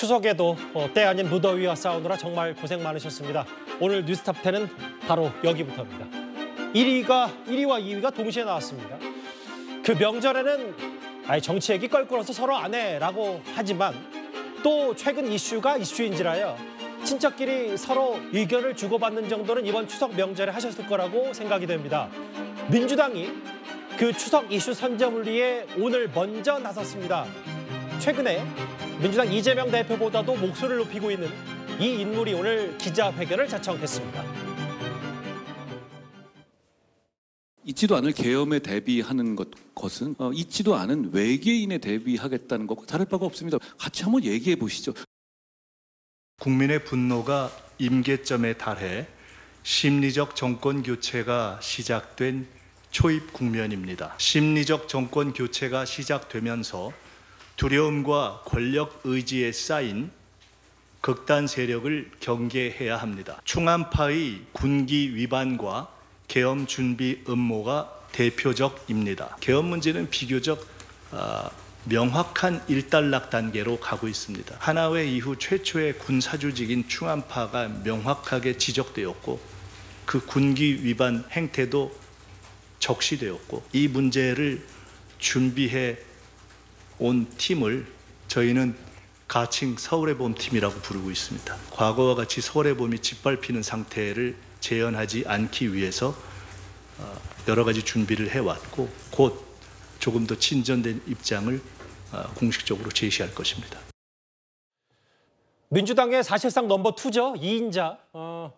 추석에도 때 아닌 무더위와 싸우느라 정말 고생 많으셨습니다. 오늘 뉴스탑10은 바로 여기부터입니다. 1위와 2위가 동시에 나왔습니다. 그 명절에는 정치 얘기 껄끄러워서 서로 안 해라고 하지만 또 최근 이슈가 이슈인지라요. 친척끼리 서로 의견을 주고받는 정도는 이번 추석 명절에 하셨을 거라고 생각이 됩니다. 민주당이 그 추석 이슈 선점을 오늘 먼저 나섰습니다. 최근에 민주당 이재명 대표보다도 목소리를 높이고 있는 이 인물이 오늘 기자회견을 자청했습니다. 있지도 않을 계엄에 대비하는 것은 있지도 않은 외계인에 대비하겠다는 것과 다를 바가 없습니다. 같이 한번 얘기해 보시죠. 국민의 분노가 임계점에 달해 심리적 정권 교체가 시작된 초입 국면입니다. 심리적 정권 교체가 시작되면서 두려움과 권력 의지에 쌓인 극단 세력을 경계해야 합니다. 충암파의 군기 위반과 계엄 준비 음모가 대표적입니다. 계엄 문제는 비교적 명확한 일단락 단계로 가고 있습니다. 하나회 이후 최초의 군사조직인 충암파가 명확하게 지적되었고 그 군기 위반 행태도 적시되었고 이 문제를 준비해 온 팀을 저희는 가칭 서울의 봄팀이라고 부르고 있습니다. 과거와 같이 서울의 봄이 짓밟히는 상태를 재현하지 않기 위해서 여러 가지 준비를 해왔고 곧 조금 더 진전된 입장을 공식적으로 제시할 것입니다. 민주당의 사실상 넘버 2죠. 2인자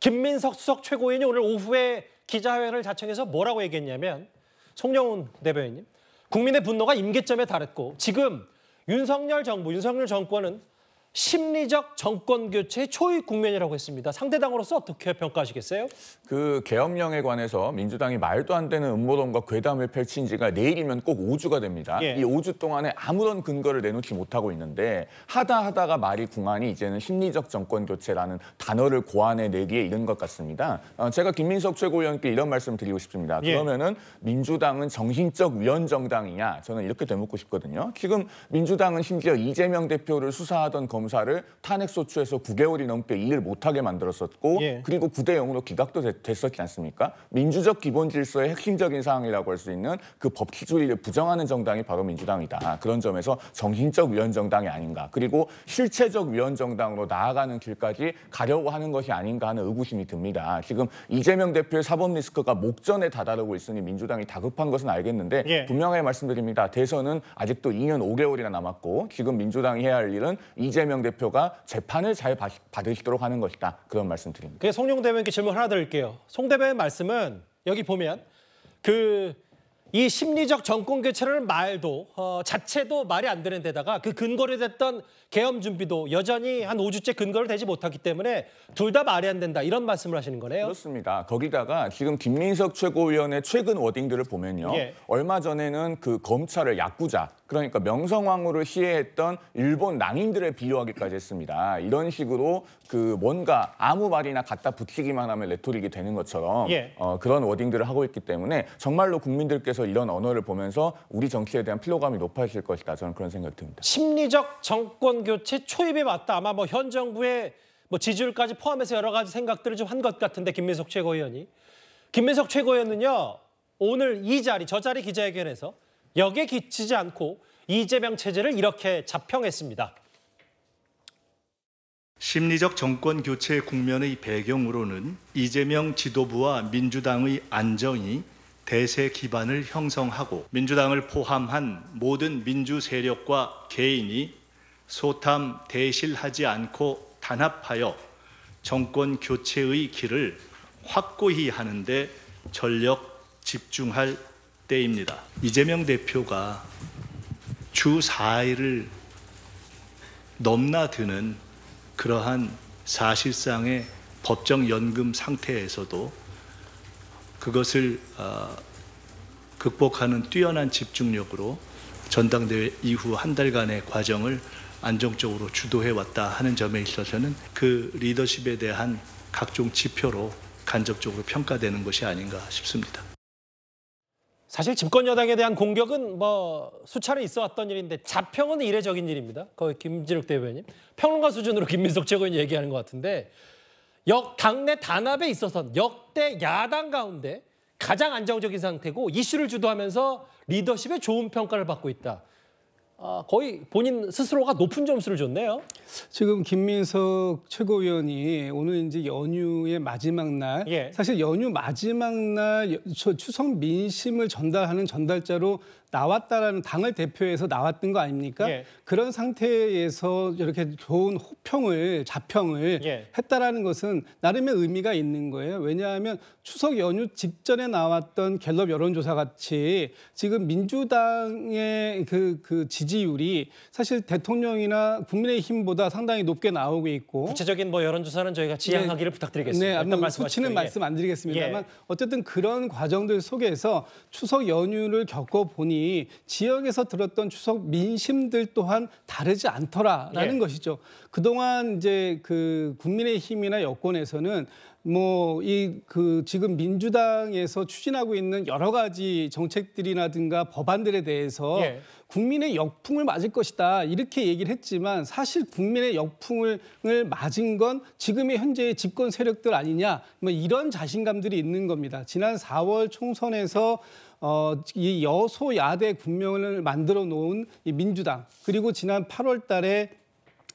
김민석 수석 최고위원이 오늘 오후에 기자회견을 자청해서 뭐라고 얘기했냐면 송영훈 대변인님, 국민의 분노가 임계점에 달했고 지금 윤석열 정권은 심리적 정권 교체의 초입 국면이라고 했습니다. 상대당으로서 어떻게 평가하시겠어요? 그 계엄령에 관해서 민주당이 말도 안 되는 음모론과 괴담을 펼친 지가 내일이면 꼭 5주가 됩니다. 예. 이 5주 동안에 아무런 근거를 내놓지 못하고 있는데 하다가 말이 궁하니 이제는 심리적 정권 교체라는 단어를 고안해 내기에 이른 것 같습니다. 제가 김민석 최고위원께 이런 말씀 드리고 싶습니다. 예. 그러면은 민주당은 정신적 위헌정당이냐? 저는 이렇게 되묻고 싶거든요. 지금 민주당은 심지어 이재명 대표를 수사하던 검사를 탄핵소추에서 9개월이 넘게 일을 못하게 만들었었고 예. 그리고 9대 0으로 기각도 됐었지 않습니까? 민주적 기본 질서의 핵심적인 사항이라고 할 수 있는 그 법 기준을 부정하는 정당이 바로 민주당이다. 그런 점에서 정신적 위헌정당이 아닌가. 그리고 실체적 위헌정당으로 나아가는 길까지 가려고 하는 것이 아닌가 하는 의구심이 듭니다. 지금 이재명 대표의 사법 리스크가 목전에 다다르고 있으니 민주당이 다급한 것은 알겠는데 예. 분명하게 말씀드립니다. 대선은 아직도 2년 5개월이나 남았고 지금 민주당이 해야 할 일은 이재명 대표가 재판을 잘 받으시도록 하는 것이다. 그런 말씀 드립니다. 송 대변인께 질문 하나 드릴게요. 송 대변인 말씀은 여기 보면 이 심리적 정권 교체라는 말도 자체도 말이 안 되는 데다가 그 근거로 됐던 계엄 준비도 여전히 한 5주째 근거를 대지 못하기 때문에 둘 다 말이 안 된다. 이런 말씀을 하시는 거네요. 그렇습니다. 거기다가 지금 김민석 최고위원의 최근 워딩들을 보면요. 예. 얼마 전에는 그 검찰을 야쿠자, 그러니까 명성황후를 시해했던 일본 낭인들에 비유하기까지 했습니다. 이런 식으로 그 뭔가 아무 말이나 갖다 붙이기만 하면 레토릭이 되는 것처럼 예. 그런 워딩들을 하고 있기 때문에 정말로 국민들께서 이런 언어를 보면서 우리 정치에 대한 피로감이 높아질 것이다. 저는 그런 생각이 듭니다. 심리적 정권 교체 초입에 맞다. 아마 현 정부의 지지율까지 포함해서 여러 가지 생각들을 좀 한 것 같은데 김민석 최고위원이. 김민석 최고위원은요. 오늘 저 자리 기자회견에서 여기에 그치지 않고 이재명 체제를 이렇게 자평했습니다. 심리적 정권 교체 국면의 배경으로는 이재명 지도부와 민주당의 안정이 대세 기반을 형성하고 민주당을 포함한 모든 민주 세력과 개인이 소탐 대실하지 않고 단합하여 정권 교체의 길을 확고히 하는데 전력 집중할 때입니다. 이재명 대표가 주 4일을 넘나드는 그러한 사실상의 법정 연금 상태에서도 그것을 극복하는 뛰어난 집중력으로 전당대회 이후 한 달간의 과정을 안정적으로 주도해왔다 하는 점에 있어서는 그 리더십에 대한 각종 지표로 간접적으로 평가되는 것이 아닌가 싶습니다. 사실 집권 여당에 대한 공격은 뭐 수차례 있어 왔던 일인데 자평은 이례적인 일입니다. 거의 김진욱 대변인. 평론가 수준으로 김민석 최고위원이 얘기하는 것 같은데 당내 단합에 있어서는 역대 야당 가운데 가장 안정적인 상태고 이슈를 주도하면서 리더십에 좋은 평가를 받고 있다. 거의 본인 스스로가 높은 점수를 줬네요. 지금 김민석 최고위원이 오늘 이제 연휴의 마지막 날, 예. 사실 연휴 마지막 날 추석 민심을 전달하는 전달자로 나왔다라는 당을 대표해서 나왔던 거 아닙니까? 예. 그런 상태에서 이렇게 좋은 자평을 예. 했다라는 것은 나름의 의미가 있는 거예요. 왜냐하면 추석 연휴 직전에 나왔던 갤럽 여론조사 같이 지금 민주당의 그 지지율이 사실 대통령이나 국민의힘보다 상당히 높게 나오고 있고 구체적인 뭐 여론조사는 저희가 지양하기를 부탁드리겠습니다. 네, 일단 수치는 말씀 안 드리겠습니다만 예. 어쨌든 그런 과정들 속에서 추석 연휴를 겪어보니 지역에서 들었던 추석 민심들 또한 다르지 않더라라는 예. 것이죠. 그동안 이제 그 국민의힘이나 여권에서는 지금 민주당에서 추진하고 있는 여러 가지 정책들이라든가 법안들에 대해서 예. 국민의 역풍을 맞을 것이다 이렇게 얘기를 했지만 사실 국민의 역풍을 맞은 건 지금의 현재의 집권 세력들 아니냐 뭐 이런 자신감들이 있는 겁니다. 지난 4월 총선에서 이 여소야대 국면을 만들어 놓은 이 민주당 그리고 지난 8월 달에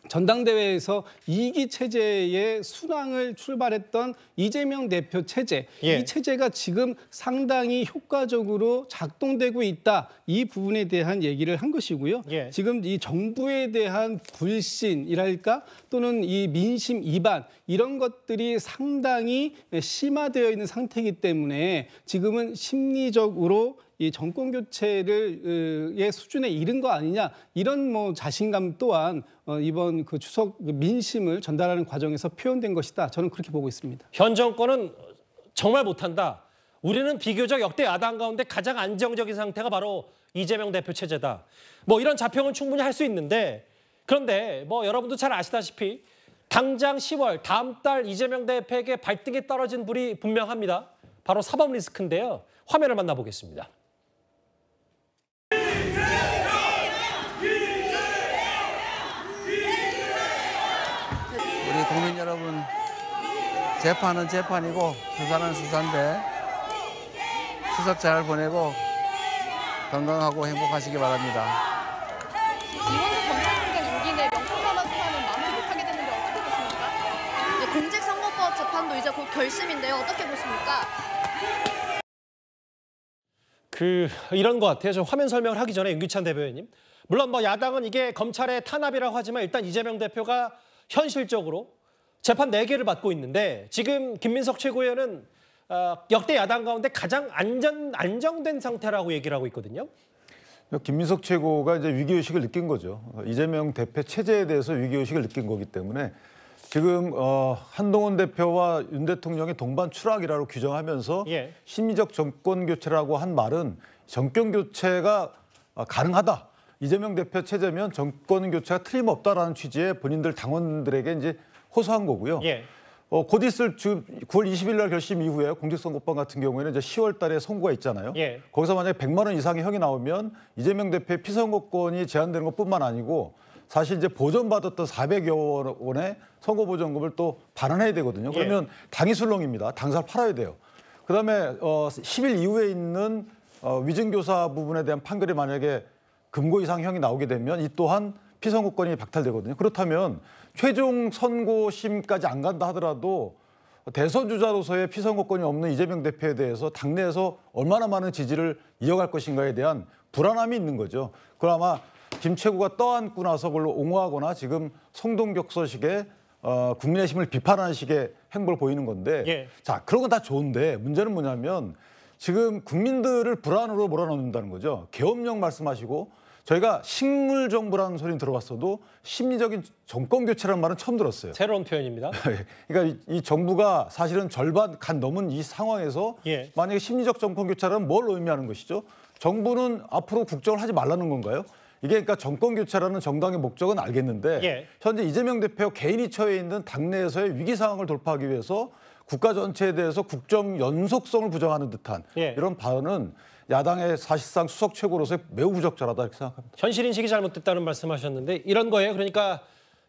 전당대회에서 2기 체제의 순항을 출발했던 이재명 대표 체제, 예. 이 체제가 지금 상당히 효과적으로 작동되고 있다. 이 부분에 대한 얘기를 한 것이고요. 예. 지금 이 정부에 대한 불신이랄까 또는 이 민심 이반 이런 것들이 상당히 심화되어 있는 상태이기 때문에 지금은 심리적으로 이 정권 교체의 수준에 이른 거 아니냐 이런 뭐 자신감 또한 이번 그 추석 민심을 전달하는 과정에서 표현된 것이다. 저는 그렇게 보고 있습니다. 현 정권은 정말 못한다. 우리는 비교적 역대 야당 가운데 가장 안정적인 상태가 바로 이재명 대표 체제다. 뭐 이런 자평은 충분히 할 수 있는데 그런데 뭐 여러분도 잘 아시다시피 당장 10월 다음 달 이재명 대표에게 발등에 떨어진 불이 분명합니다. 바로 사법 리스크인데요. 화면을 만나보겠습니다. 우리 국민 여러분, 재판은 재판이고 수사는 수사인데 추석 잘 보내고 건강하고 행복하시기 바랍니다. 이원석 검찰총장 임기 내 명품만화 수사는 마무리 못하게 됐는데 어떻게 보십니까? 네, 공직선거법 재판도 이제 곧 결심인데요. 어떻게 보십니까? 이런 것 같아요. 저 화면 설명을 하기 전에 윤기찬 대변인님. 물론 뭐 야당은 이게 검찰의 탄압이라고 하지만 일단 이재명 대표가 현실적으로 재판 4개를 받고 있는데 지금 김민석 최고위원은 역대 야당 가운데 가장 안정된 상태라고 얘기를 하고 있거든요. 김민석 최고가 이제 위기의식을 느낀 거죠. 이재명 대표 체제에 대해서 위기의식을 느낀 거기 때문에 지금 한동훈 대표와 윤 대통령의 동반 추락이라고 규정하면서 예. 심리적 정권 교체라고 한 말은 정권 교체가 가능하다. 이재명 대표 체제면 정권 교체가 틀림없다라는 취지의 본인들 당원들에게 이제 호소한 거고요. 예. 곧 있을 9월 20일 날 결심 이후에 공직선거법 같은 경우에는 이제 10월 달에 선고가 있잖아요. 예. 거기서 만약에 100만 원 이상의 형이 나오면 이재명 대표의 피선거권이 제한되는 것뿐만 아니고 사실 이제 보전받았던 400여 원의 선거보전금을 또 반환해야 되거든요. 그러면 당이 술렁입니다. 당사를 팔아야 돼요. 그다음에 10일 이후에 있는 위증교사 부분에 대한 판결이 만약에 금고 이상 형이 나오게 되면 이 또한 피선거권이 박탈되거든요. 그렇다면 최종 선고심까지 안 간다 하더라도 대선 주자로서의 피선거권이 없는 이재명 대표에 대해서 당내에서 얼마나 많은 지지를 이어갈 것인가에 대한 불안함이 있는 거죠. 그럼 김 최고가 떠안고 나서 그걸로 옹호하거나 지금 성동격서식의 국민의힘을 비판하는 식의 행보를 보이는 건데 예. 자, 그런 건 다 좋은데 문제는 뭐냐면 지금 국민들을 불안으로 몰아넣는다는 거죠. 계엄령 말씀하시고 저희가 식물정부라는 소리는 들어봤어도 심리적인 정권 교체라는 말은 처음 들었어요. 새로운 표현입니다. 그러니까 이 정부가 사실은 절반 간 넘은 이 상황에서 예. 만약에 심리적 정권 교체라는 뭘 의미하는 것이죠? 정부는 앞으로 국정을 하지 말라는 건가요? 이게 그러니까 정권 교체라는 정당의 목적은 알겠는데 예. 현재 이재명 대표 개인이 처해 있는 당내에서의 위기 상황을 돌파하기 위해서 국가 전체에 대해서 국정 연속성을 부정하는 듯한 예. 이런 발언은 야당의 사실상 수석 최고로서 매우 부적절하다 이렇게 생각합니다. 현실 인식이 잘못됐다는 말씀하셨는데 이런 거예요. 그러니까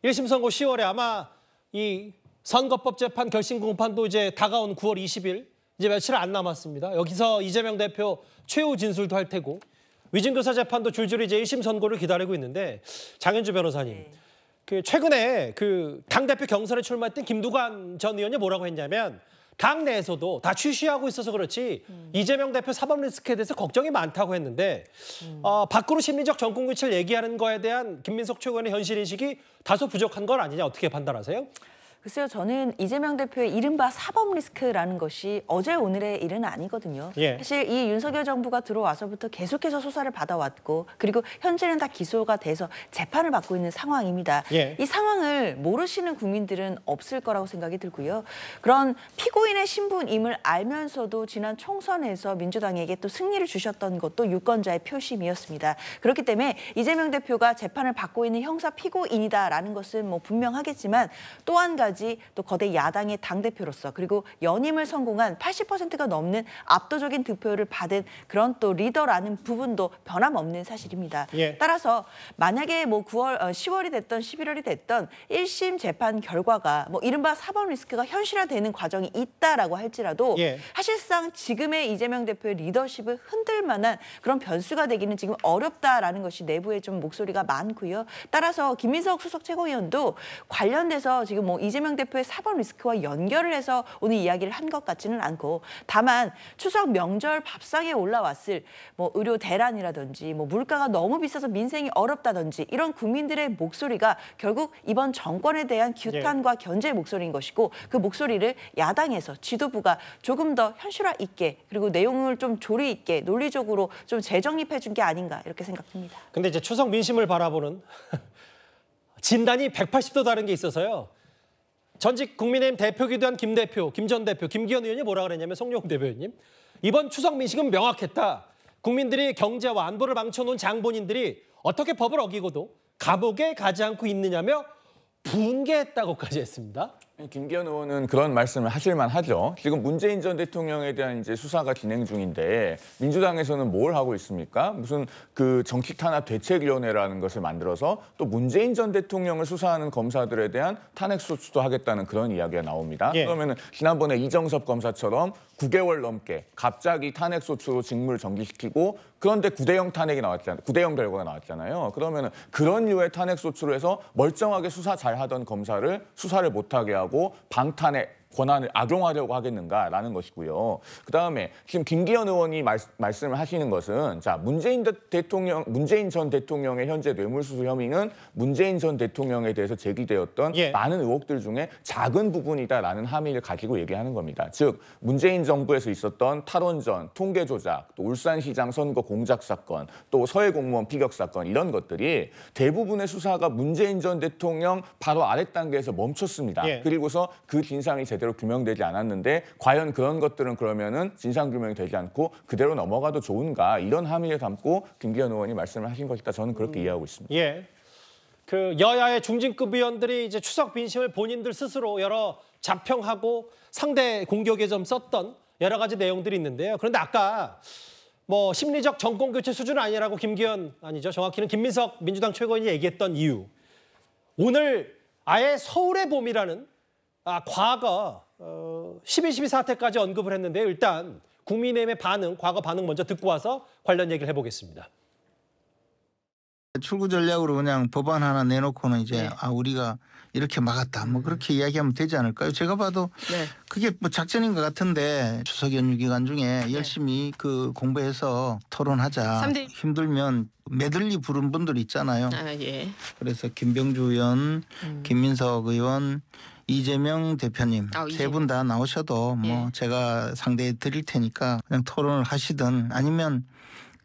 1심 선고 10월에 아마 이 선거법 재판 결심 공판도 이제 다가온 9월 20일 이제 며칠 안 남았습니다. 여기서 이재명 대표 최후 진술도 할 테고 위증교사 재판도 줄줄이 이제 1심 선고를 기다리고 있는데 장현주 변호사님, 그 최근에 그 당대표 경선에 출마했던 김두관 전 의원이 뭐라고 했냐면 당 내에서도 다 취시하고 있어서 그렇지 이재명 대표 사법 리스크에 대해서 걱정이 많다고 했는데 밖으로 심리적 정권 교체를 얘기하는 거에 대한 김민석 최고위원의 현실 인식이 다소 부족한 건 아니냐 어떻게 판단하세요? 글쎄요, 저는 이재명 대표의 이른바 사법 리스크라는 것이 어제 오늘의 일은 아니거든요. 예. 사실 이 윤석열 정부가 들어와서부터 계속해서 수사를 받아왔고 그리고 현재는 다 기소가 돼서 재판을 받고 있는 상황입니다. 예. 이 상황을 모르시는 국민들은 없을 거라고 생각이 들고요. 그런 피고인의 신분임을 알면서도 지난 총선에서 민주당에게 또 승리를 주셨던 것도 유권자의 표심이었습니다. 그렇기 때문에 이재명 대표가 재판을 받고 있는 형사 피고인이다라는 것은 뭐 분명하겠지만 또 한 가지 또 거대 야당의 당대표로서 그리고 연임을 성공한 80%가 넘는 압도적인 득표를 받은 그런 또 리더라는 부분도 변함없는 사실입니다. 예. 따라서 만약에 뭐 10월이 됐던 11월이 됐던 1심 재판 결과가 뭐 이른바 사법 리스크가 현실화되는 과정이 있다라고 할지라도 예. 사실상 지금의 이재명 대표의 리더십을 흔들 만한 그런 변수가 되기는 지금 어렵다라는 것이 내부에 좀 목소리가 많고요. 따라서 김민석 수석 최고위원도 관련돼서 지금 뭐 이재명 대표의 사법 리스크와 연결을 해서 오늘 이야기를 한 것 같지는 않고 다만 추석 명절 밥상에 올라왔을 뭐 의료 대란이라든지 뭐 물가가 너무 비싸서 민생이 어렵다든지 이런 국민들의 목소리가 결국 이번 정권에 대한 규탄과 견제의 목소리인 것이고 그 목소리를 야당에서 지도부가 조금 더 현실화 있게 그리고 내용을 좀 조리 있게 논리적으로 좀 재정립해 준 게 아닌가 이렇게 생각합니다. 근데 이제 추석 민심을 바라보는 진단이 180도 다른 게 있어서요. 전직 국민의힘 대표기도 한 김 대표, 김 전 대표, 김기현 의원이 뭐라 그랬냐면 송영훈 대표님 이번 추석 민심은 명확했다. 국민들이 경제와 안보를 망쳐놓은 장본인들이 어떻게 법을 어기고도 감옥에 가지 않고 있느냐며 분개했다고까지 했습니다. 김기현 의원은 그런 말씀을 하실만 하죠. 지금 문재인 전 대통령에 대한 이제 수사가 진행 중인데 민주당에서는 뭘 하고 있습니까? 무슨 그 정치 탄압 대책위원회라는 것을 만들어서 또 문재인 전 대통령을 수사하는 검사들에 대한 탄핵 소추도 하겠다는 그런 이야기가 나옵니다. 예. 그러면은 지난번에 이정섭 검사처럼 9개월 넘게 갑자기 탄핵 소추로 직무를 정지시키고 그런데 9대0 탄핵이 나왔잖아요. 9대0 결과가 나왔잖아요. 그러면은 그런 류의 탄핵 소추로 해서 멀쩡하게 수사 잘하던 검사를 수사를 못하게 하고 방탄의 권한을 악용하려고 하겠는가라는 것이고요. 그다음에 지금 김기현 의원이 말씀을 하시는 것은 자 문재인 전 대통령의 현재 뇌물수수 혐의는 문재인 전 대통령에 대해서 제기되었던 많은 의혹들 중에 작은 부분이다라는 함의를 가지고 얘기하는 겁니다. 즉 문재인 정부에서 있었던 탈원전, 통계 조작, 또 울산시장 선거 공작 사건, 또 서해 공무원 피격 사건 이런 것들이 대부분의 수사가 문재인 전 대통령 바로 아랫 단계에서 멈췄습니다. 그리고서 그 진상이 제대로 규명되지 않았는데 과연 그런 것들은 그러면은 진상 규명이 되지 않고 그대로 넘어가도 좋은가 이런 함의를 담고 김기현 의원이 말씀을 하신 것이다. 저는 그렇게 이해하고 있습니다. 예. 그 여야의 중진급 의원들이 이제 추석 민심을 본인들 스스로 여러 자평하고 상대 공격에 좀 썼던 여러 가지 내용들이 있는데요. 그런데 아까 뭐 심리적 정권 교체 수준은 아니라고 김기현 아니죠. 정확히는 김민석 민주당 최고위원이 얘기했던 이유. 오늘 아예 서울의 봄이라는 과거 12.12 사태까지 언급을 했는데 일단 국민의힘의 반응, 과거 반응 먼저 듣고 와서 관련 얘기를 해보겠습니다. 출구 전략으로 그냥 법안 하나 내놓고는 이제 우리가 이렇게 막았다. 뭐 그렇게 이야기하면 되지 않을까요? 제가 봐도 그게 뭐 작전인 것 같은데 추석 연휴 기간 중에 열심히 그 공부해서 토론하자. 힘들면 메들리 부른 분들 있잖아요. 그래서 김병주 의원, 김민석 의원, 이재명 대표님 세 분 다 나오셔도 뭐 제가 상대해 드릴 테니까 그냥 토론을 하시든 아니면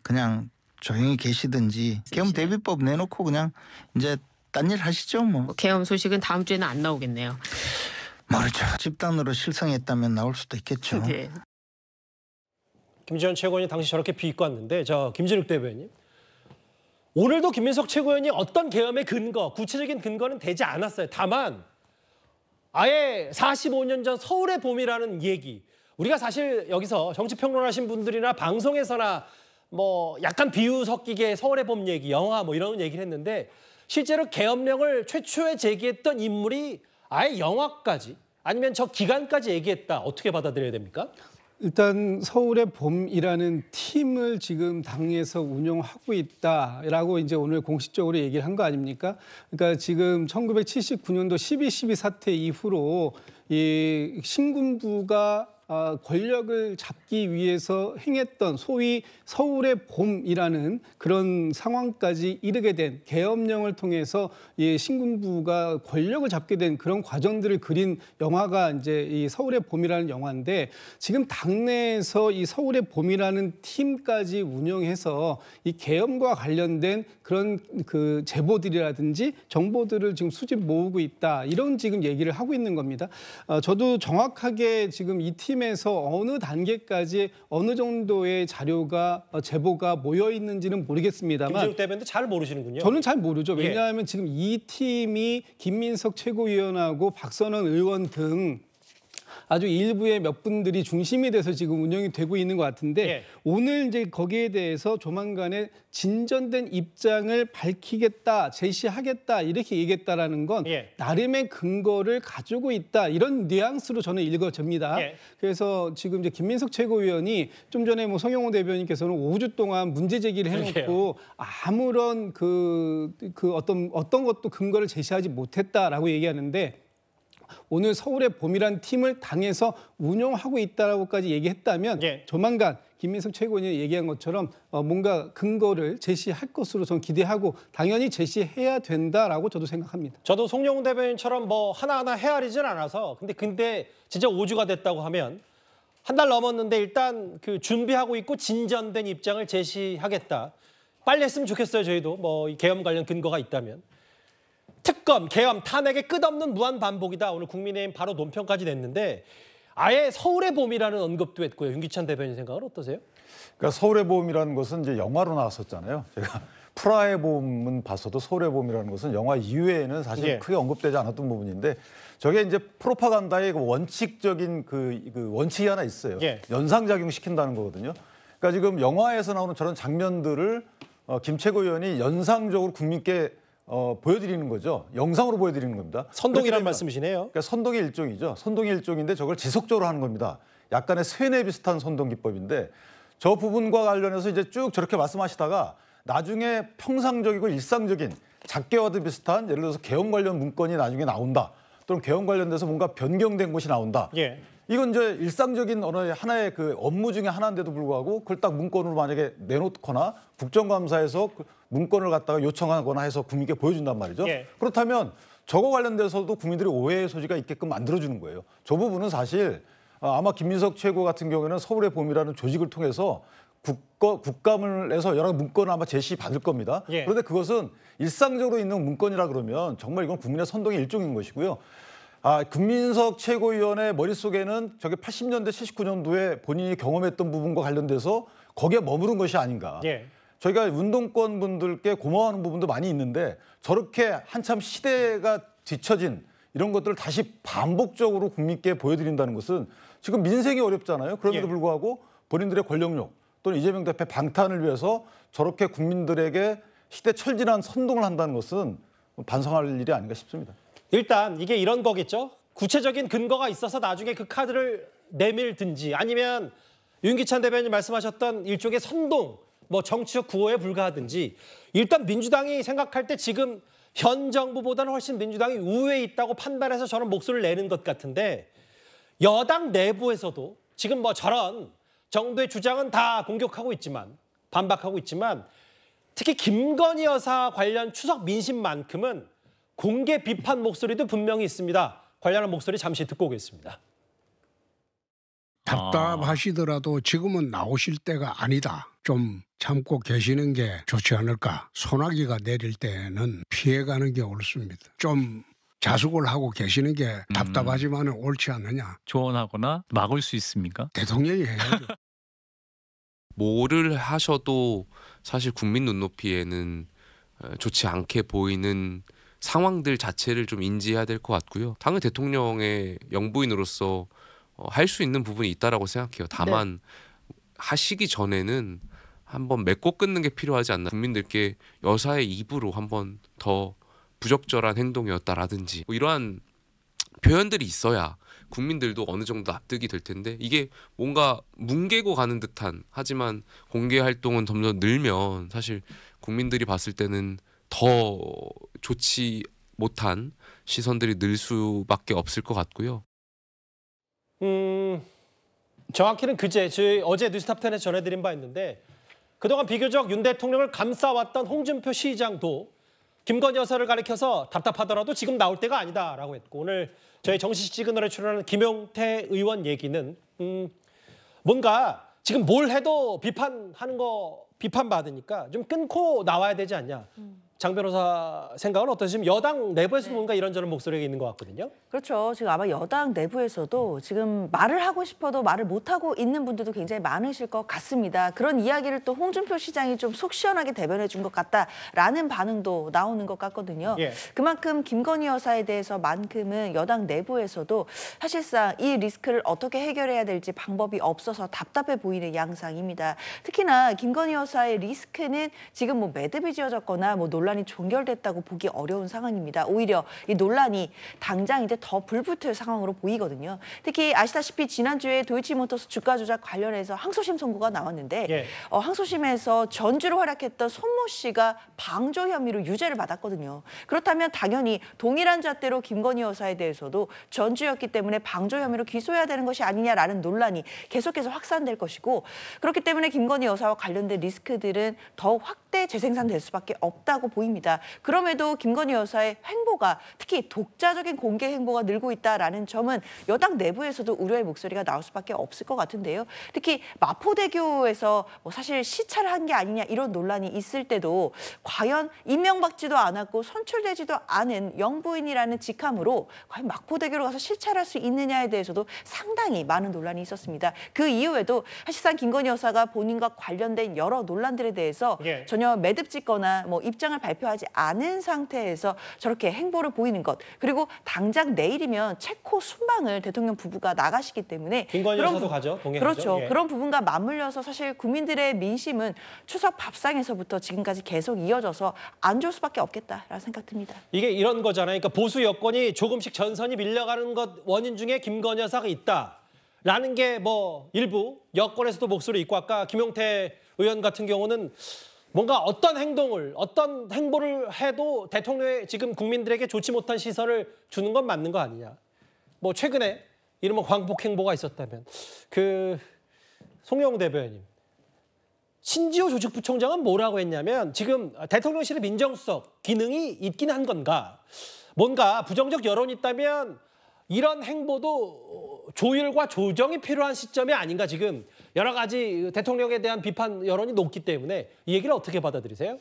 그냥 조용히 계시든지 계엄 대비법 내놓고 그냥 이제 딴 일 하시죠 뭐. 계엄 소식은 다음 주에는 안 나오겠네요. 모르죠. 집단으로 실성했다면 나올 수도 있겠죠. 김지현 최고위원이 당시 저렇게 비입고 왔는데 김진욱 대변인. 오늘도 김민석 최고위원이 어떤 계엄의 근거, 구체적인 근거는 되지 않았어요. 다만 아예 45년 전 서울의 봄이라는 얘기. 우리가 사실 여기서 정치평론하신 분들이나 방송에서나 뭐 약간 비유 섞이게 서울의 봄 얘기, 영화 뭐 이런 얘기를 했는데 실제로 계엄령을 최초에 제기했던 인물이 아예 영화까지 아니면 저 기간까지 얘기했다. 어떻게 받아들여야 됩니까? 일단 서울의 봄이라는 팀을 지금 당에서 운영하고 있다라고 이제 오늘 공식적으로 얘기를 한 거 아닙니까? 그러니까 지금 1979년도 12.12 사태 이후로 이 신군부가 권력을 잡기 위해서 행했던 소위 서울의 봄이라는 그런 상황까지 이르게 된 계엄령을 통해서 이 신군부가 권력을 잡게 된 그런 과정들을 그린 영화가 이제 이 서울의 봄이라는 영화인데 지금 당내에서 이 서울의 봄이라는 팀까지 운영해서 이 계엄과 관련된 그런 그 제보들이라든지 정보들을 지금 수집 모으고 있다 이런 지금 얘기를 하고 있는 겁니다. 저도 정확하게 지금 이 팀에서 어느 단계까지 어느 정도의 자료가 제보가 모여 있는지는 모르겠습니다만 김재욱 대변인도 잘 모르시는군요. 저는 잘 모르죠. 예. 왜냐하면 지금 이 팀이 김민석 최고위원하고 박선원 의원 등 아주 일부의 몇 분들이 중심이 돼서 지금 운영이 되고 있는 것 같은데 예. 오늘 이제 거기에 대해서 조만간에 진전된 입장을 밝히겠다, 제시하겠다 이렇게 얘기했다라는 건 예. 나름의 근거를 가지고 있다 이런 뉘앙스로 저는 읽어집니다. 예. 그래서 지금 이제 김민석 최고위원이 좀 전에 뭐 성영호 대변인께서는 5주 동안 문제 제기를 해놓고 아무런 그 어떤 것도 근거를 제시하지 못했다라고 얘기하는데. 오늘 서울의 봄이란 팀을 당에서 운영하고 있다라고까지 얘기했다면 예. 조만간 김민석 최고위원이 얘기한 것처럼 뭔가 근거를 제시할 것으로 저는 기대하고 당연히 제시해야 된다라고 저도 생각합니다. 저도 송영훈 대변인처럼 뭐 하나하나 헤아리진 않아서 근데 진짜 5주가 됐다고 하면 한 달 넘었는데 일단 그 준비하고 있고 진전된 입장을 제시하겠다. 빨리 했으면 좋겠어요. 저희도 뭐 이 계엄 관련 근거가 있다면. 특검, 계엄, 탄핵의 끝없는 무한 반복이다. 오늘 국민의힘 바로 논평까지 냈는데 아예 서울의 봄이라는 언급도 했고요. 윤기찬 대변인 생각은 어떠세요? 그러니까 서울의 봄이라는 것은 이제 영화로 나왔었잖아요. 제가 프라하의 봄은 봤어도 서울의 봄이라는 것은 영화 이후에는 사실 예. 크게 언급되지 않았던 부분인데 저게 이제 프로파간다의 그 원칙적인 그 원칙이 하나 있어요. 예. 연상작용 시킨다는 거거든요. 그러니까 지금 영화에서 나오는 저런 장면들을 김 최고위원이 연상적으로 국민께 보여드리는 거죠. 영상으로 보여드리는 겁니다. 선동이란 말씀이시네요. 그러니까 선동의 일종이죠. 선동의 일종인데 저걸 지속적으로 하는 겁니다. 약간의 쇠뇌 비슷한 선동 기법인데 저 부분과 관련해서 이제 쭉 저렇게 말씀하시다가 나중에 평상적이고 일상적인 작게와도 비슷한 예를 들어서 계엄 관련 문건이 나중에 나온다. 또는 계엄 관련돼서 뭔가 변경된 것이 나온다. 예. 이건 이제 일상적인 어느 하나의 그 업무 중에 하나인데도 불구하고 그걸 딱 문건으로 만약에 내놓거나 국정감사에서 그 문건을 갖다가 요청하거나 해서 국민께 보여준단 말이죠. 예. 그렇다면 저거 관련돼서도 국민들이 오해의 소지가 있게끔 만들어주는 거예요. 저 부분은 사실 아마 김민석 최고 같은 경우에는 서울의 봄이라는 조직을 통해서 국감을 해서 여러 문건을 아마 제시받을 겁니다. 예. 그런데 그것은 일상적으로 있는 문건이라 그러면 정말 이건 국민의 선동의 일종인 것이고요. 김민석 최고위원의 머릿속에는 저게 80년대, 79년도에 본인이 경험했던 부분과 관련돼서 거기에 머무른 것이 아닌가. 예. 저희가 운동권 분들께 고마워하는 부분도 많이 있는데 저렇게 한참 시대가 뒤처진 이런 것들을 다시 반복적으로 국민께 보여드린다는 것은 지금 민생이 어렵잖아요. 그럼에도 예. 불구하고 본인들의 권력욕 또는 이재명 대표 방탄을 위해서 저렇게 국민들에게 시대 철진한 선동을 한다는 것은 반성할 일이 아닌가 싶습니다. 일단 이게 이런 거겠죠. 구체적인 근거가 있어서 나중에 그 카드를 내밀든지 아니면 윤기찬 대변인 말씀하셨던 일종의 선동, 뭐 정치적 구호에 불과하든지 일단 민주당이 생각할 때 지금 현 정부보다는 훨씬 민주당이 우위에 있다고 판단해서 저런 목소리를 내는 것 같은데 여당 내부에서도 지금 뭐 저런 정도의 주장은 다 공격하고 있지만 반박하고 있지만 특히 김건희 여사 관련 추석 민심만큼은 공개 비판 목소리도 분명히 있습니다. 관련한 목소리 잠시 듣고 오겠습니다. 답답하시더라도 지금은 나오실 때가 아니다. 좀 참고 계시는 게 좋지 않을까. 소나기가 내릴 때는 피해가는 게 옳습니다. 좀 자숙을 하고 계시는 게 답답하지만 옳지 않느냐. 조언하거나 막을 수 있습니까? 대통령이 해야죠. 뭐를 하셔도 사실 국민 눈높이에는 좋지 않게 보이는 상황들 자체를 좀 인지해야 될 것 같고요. 당연히 대통령의 영부인으로서 할 수 있는 부분이 있다라고 생각해요. 다만 하시기 전에는 한번 맺고 끊는 게 필요하지 않나. 국민들께 여사의 입으로 한번 더 부적절한 행동이었다라든지 뭐 이러한 표현들이 있어야 국민들도 어느 정도 납득이 될 텐데 이게 뭔가 뭉개고 가는 듯한 하지만 공개 활동은 점점 늘면 사실 국민들이 봤을 때는 더 좋지 못한 시선들이 늘 수밖에 없을 것 같고요. 정확히는 저희 어제 뉴스탑10에 전해드린 바 있는데 그동안 비교적 윤 대통령을 감싸왔던 홍준표 시장도 김건희 여사를 가리켜서 답답하더라도 지금 나올 때가 아니다라고 했고 오늘 저희 정식 시그널에 출연하는 김용태 의원 얘기는 뭔가 지금 뭘 해도 비판받으니까 좀 끊고 나와야 되지 않냐. 장 변호사 생각은 어떠세요? 지금 여당 내부에서도 뭔가 이런저런 목소리가 있는 것 같거든요. 그렇죠. 지금 아마 여당 내부에서도 지금 말을 하고 싶어도 말을 못하고 있는 분들도 굉장히 많으실 것 같습니다. 그런 이야기를 또 홍준표 시장이 좀 속 시원하게 대변해 준 것 같다라는 반응도 나오는 것 같거든요. 예. 그만큼 김건희 여사에 대해서만큼은 여당 내부에서도 사실상 이 리스크를 어떻게 해결해야 될지 방법이 없어서 답답해 보이는 양상입니다. 특히나 김건희 여사의 리스크는 지금 뭐 매듭이 지어졌거나 뭐 논란이 종결됐다고 보기 어려운 상황입니다. 오히려 이 논란이 당장 이제 더 불붙을 상황으로 보이거든요. 특히 아시다시피 지난주에 도이치모터스 주가 조작 관련해서 항소심 선고가 나왔는데 예. 항소심에서 전주로 활약했던 손모 씨가 방조 혐의로 유죄를 받았거든요. 그렇다면 당연히 동일한 잣대로 김건희 여사에 대해서도 전주였기 때문에 방조 혐의로 기소해야 되는 것이 아니냐라는 논란이 계속해서 확산될 것이고 그렇기 때문에 김건희 여사와 관련된 리스크들은 더욱 확대 재생산될 수밖에 없다고 보입니다. 그럼에도 김건희 여사의 행보가 특히 독자적인 공개 행보가 늘고 있다라는 점은 여당 내부에서도 우려의 목소리가 나올 수밖에 없을 것 같은데요. 특히 마포대교에서 뭐 사실 시찰을 한 게 아니냐 이런 논란이 있을 때도 과연 임명받지도 않았고 선출되지도 않은 영부인이라는 직함으로 과연 마포대교로 가서 실찰할 수 있느냐에 대해서도 상당히 많은 논란이 있었습니다. 그 이후에도 사실상 김건희 여사가 본인과 관련된 여러 논란들에 대해서 예. 전혀 매듭 짓거나 뭐 입장을 발표하지 않은 상태에서 저렇게 행보를 보이는 것 그리고 당장 내일이면 체코 순방을 대통령 부부가 나가시기 때문에 김건희 여사도 가죠. 동행하죠. 그렇죠. 예. 그런 부분과 맞물려서 사실 국민들의 민심은 추석 밥상에서부터 지금까지 계속 이어져서 안 좋을 수밖에 없겠다라는 생각 듭니다. 이게 이런 거잖아요. 그러니까 보수 여권이 조금씩 전선이 밀려가는 것 원인 중에 김건희 여사가 있다라는 게 뭐 일부 여권에서도 목소리 있고 아까 김용태 의원 같은 경우는 뭔가 어떤 행보를 해도 대통령의 지금 국민들에게 좋지 못한 시선을 주는 건 맞는 거 아니냐. 뭐 최근에 이런 광복 행보가 있었다면 송영 대변인 신지호 조직부총장은 뭐라고 했냐면 지금 대통령실의 민정수석 기능이 있긴 한 건가. 뭔가 부정적 여론이 있다면 이런 행보도 조율과 조정이 필요한 시점이 아닌가 지금 여러 가지 대통령에 대한 비판 여론이 높기 때문에 이 얘기를 어떻게 받아들이세요?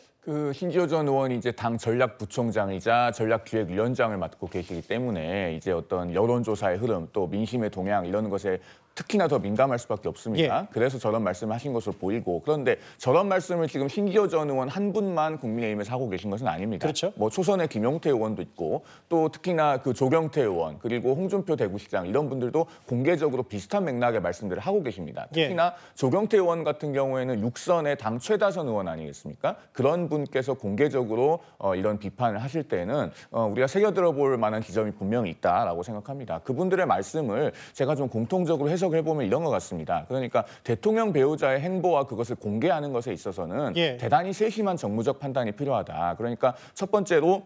신지호 전 의원이 이제 당 전략부총장이자 전략기획위원장을 맡고 계시기 때문에 이제 어떤 여론조사의 흐름 또 민심의 동향 이런 것에 특히나 더 민감할 수밖에 없습니다. 예. 그래서 저런 말씀을 하신 것으로 보이고 그런데 저런 말씀을 지금 신지호 전 의원 한 분만 국민의힘에서 하고 계신 것은 아닙니다. 그렇죠. 뭐 초선의 김용태 의원도 있고 또 특히나 조경태 의원 그리고 홍준표 대구시장 이런 분들도 공개적으로 비슷한 맥락의 말씀들을 하고 계십니다. 특히나 조경태 의원 같은 경우에는 6선의 당 최다선 의원 아니겠습니까? 그런 분께서 공개적으로 이런 비판을 하실 때는 우리가 새겨들어볼 만한 지점이 분명히 있다라고 생각합니다. 그분들의 말씀을 제가 좀 공통적으로 해석해보면 이런 것 같습니다. 그러니까 대통령 배우자의 행보와 그것을 공개하는 것에 있어서는 대단히 세심한 정무적 판단이 필요하다. 그러니까 첫 번째로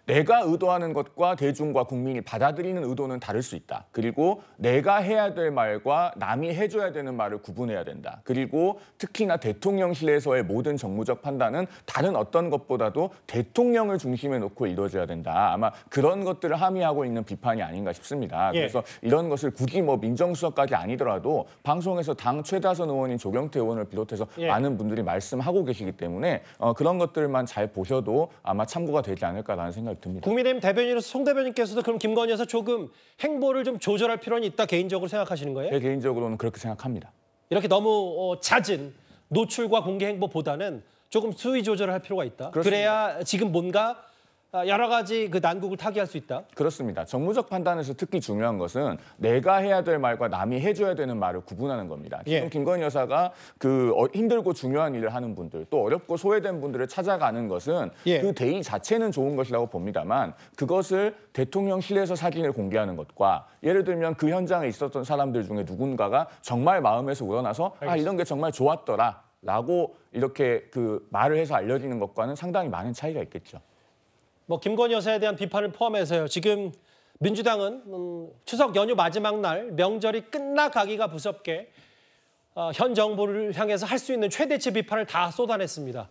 내가 의도하는 것과 대중과 국민이 받아들이는 의도는 다를 수 있다. 그리고 내가 해야 될 말과 남이 해줘야 되는 말을 구분해야 된다. 그리고 특히나 대통령실에서의 모든 정무적 판단은 다른 어떤 것보다도 대통령을 중심에 놓고 이루어져야 된다. 아마 그런 것들을 함의하고 있는 비판이 아닌가 싶습니다. 그래서 이런 것을 굳이 뭐 민정수석까지 아니더라도 방송에서 당 최다선 의원인 조경태 의원을 비롯해서 많은 분들이 말씀하고 계시기 때문에 그런 것들만 잘 보셔도 아마 참고가 되지 않을까라는 생각이 듭니다. 국민의힘 대변인으로서 송 대변인께서도 그럼 김건희 여사 조금 행보를 좀 조절할 필요는 있다 개인적으로 생각하시는 거예요? 제 개인적으로는 그렇게 생각합니다. 이렇게 너무 잦은 노출과 공개 행보보다는 조금 수위 조절을 할 필요가 있다. 그렇습니다. 그래야 지금 뭔가 여러 가지 그 난국을 타개할 수 있다. 그렇습니다. 정무적 판단에서 특히 중요한 것은 내가 해야 될 말과 남이 해줘야 되는 말을 구분하는 겁니다. 지금 예. 김건희 여사가 그 힘들고 중요한 일을 하는 분들, 또 어렵고 소외된 분들을 찾아가는 것은 예. 그 대의 자체는 좋은 것이라고 봅니다만 그것을 대통령실에서 사진을 공개하는 것과 예를 들면 그 현장에 있었던 사람들 중에 누군가가 정말 마음에서 우러나서 이런 게 정말 좋았더라 라고 이렇게 그 말을 해서 알려지는 것과는 상당히 많은 차이가 있겠죠. 뭐 김건희 여사에 대한 비판을 포함해서요. 지금 민주당은 추석 연휴 마지막 날 명절이 끝나가기가 무섭게 현 정부를 향해서 할 수 있는 최대치 비판을 다 쏟아냈습니다.